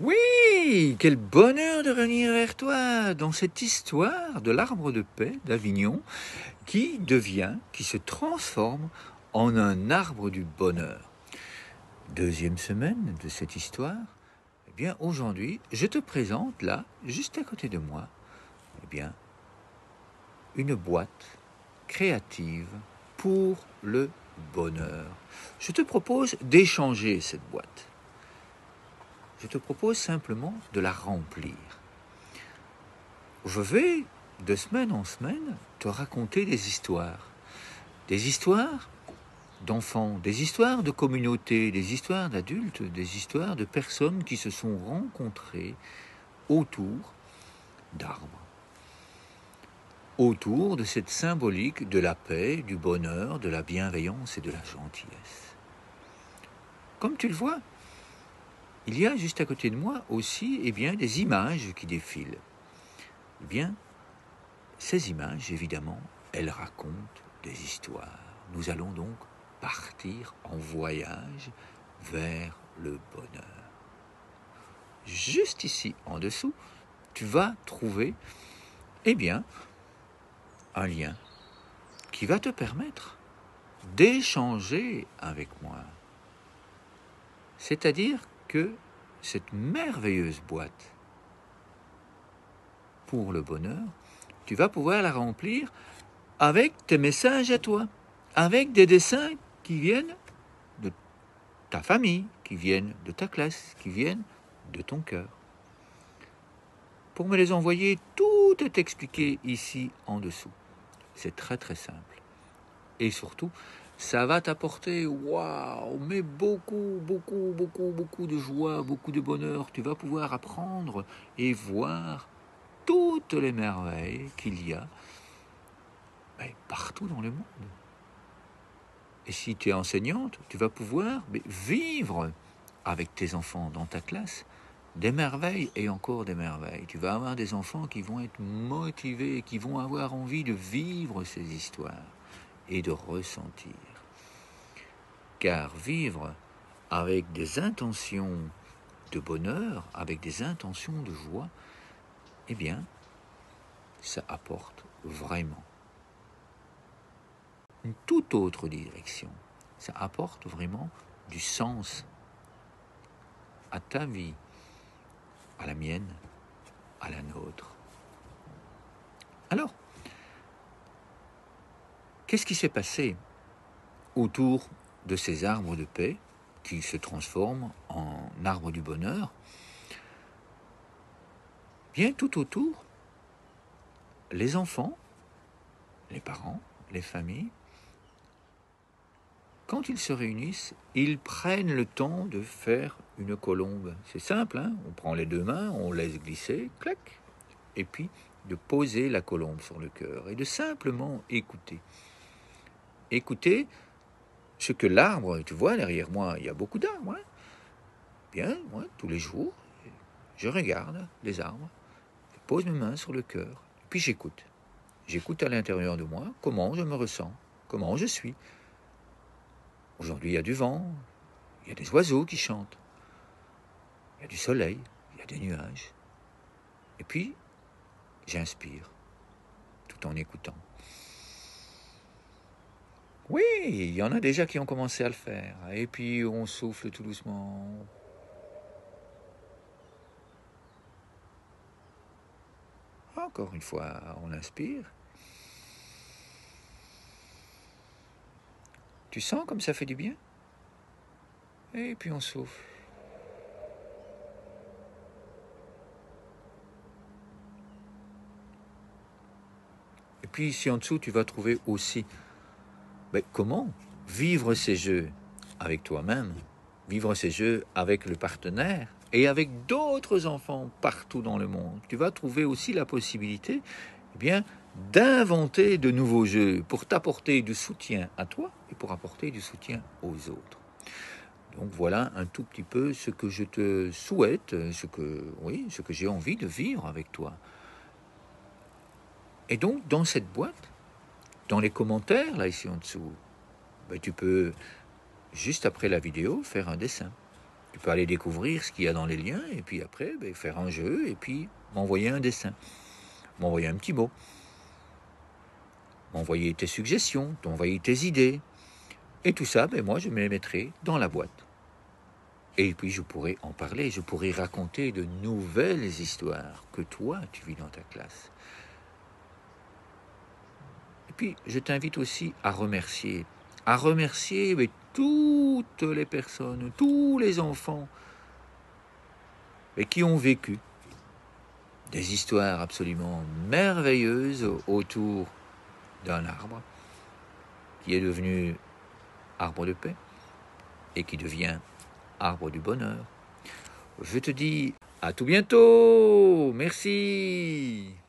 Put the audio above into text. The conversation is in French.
Oui, quel bonheur de revenir vers toi dans cette histoire de l'arbre de paix d'Avignon qui se transforme en un arbre du bonheur. Deuxième semaine de cette histoire. Eh bien, aujourd'hui, je te présente là, juste à côté de moi, eh bien, une boîte créative pour le bonheur. Je te propose d'échanger cette boîte. Je te propose simplement de la remplir. Je vais, de semaine en semaine, te raconter des histoires d'enfants, des histoires de communautés, des histoires d'adultes, des histoires de personnes qui se sont rencontrées autour d'arbres, autour de cette symbolique de la paix, du bonheur, de la bienveillance et de la gentillesse. Comme tu le vois, il y a juste à côté de moi aussi des images qui défilent. Ces images, évidemment, elles racontent des histoires. Nous allons donc partir en voyage vers le bonheur. Juste ici, en dessous, tu vas trouver, un lien qui va te permettre d'échanger avec moi. C'est-à-dire que cette merveilleuse boîte pour le bonheur, tu vas pouvoir la remplir avec tes messages à toi, avec des dessins qui viennent de ta famille, qui viennent de ta classe, qui viennent de ton cœur. Pour me les envoyer, tout est expliqué ici en dessous. C'est très très simple. Et surtout, ça va t'apporter, mais beaucoup de joie, beaucoup de bonheur. Tu vas pouvoir apprendre et voir toutes les merveilles qu'il y a partout dans le monde. Et si tu es enseignante, tu vas pouvoir vivre avec tes enfants dans ta classe des merveilles et encore des merveilles. Tu vas avoir des enfants qui vont être motivés, qui vont avoir envie de vivre ces histoires et de ressentir. Car vivre avec des intentions de bonheur, avec des intentions de joie, ça apporte vraiment une toute autre direction. Ça apporte vraiment du sens à ta vie, à la mienne, à la nôtre. Alors, qu'est-ce qui s'est passé autour de ces arbres de paix qui se transforment en arbres du bonheur? Bien tout autour, les enfants, les parents, les familles, quand ils se réunissent, ils prennent le temps de faire une colombe. C'est simple, on prend les deux mains, on laisse glisser, clac, et puis de poser la colombe sur le cœur et de simplement écouter. Écouter ce que l'arbre, tu vois, derrière moi, il y a beaucoup d'arbres. Moi, tous les jours, je regarde les arbres, je pose mes mains sur le cœur, et puis j'écoute. J'écoute à l'intérieur de moi comment je me ressens, comment je suis. Aujourd'hui, il y a du vent, il y a des oiseaux qui chantent, il y a du soleil, il y a des nuages. Et puis, j'inspire, tout en écoutant. Oui, il y en a déjà qui ont commencé à le faire. Et puis, on souffle tout doucement. Encore une fois, on inspire. Tu sens comme ça fait du bien? Et puis on souffle. Et puis ici en dessous, tu vas trouver aussi comment vivre ces jeux avec toi-même, vivre ces jeux avec le partenaire et avec d'autres enfants partout dans le monde. Tu vas trouver aussi la possibilité d'inventer de nouveaux jeux pour t'apporter du soutien à toi et pour apporter du soutien aux autres. Donc voilà un tout petit peu ce que je te souhaite, ce que j'ai envie de vivre avec toi. Et donc dans cette boîte, dans les commentaires là ici en dessous, tu peux juste après la vidéo faire un dessin. Tu peux aller découvrir ce qu'il y a dans les liens, et puis après, faire un jeu, et puis m'envoyer un dessin, m'envoyer un petit mot, m'envoyer tes suggestions, t'envoyer tes idées. Et tout ça, moi, je me les mettrai dans la boîte. Et puis, je pourrai en parler, je pourrai raconter de nouvelles histoires que toi, tu vis dans ta classe. Et puis, je t'invite aussi à remercier toutes les personnes, tous les enfants qui ont vécu des histoires absolument merveilleuses autour d'un arbre qui est devenu arbre de paix et qui devient arbre du bonheur. Je te dis à tout bientôt. Merci.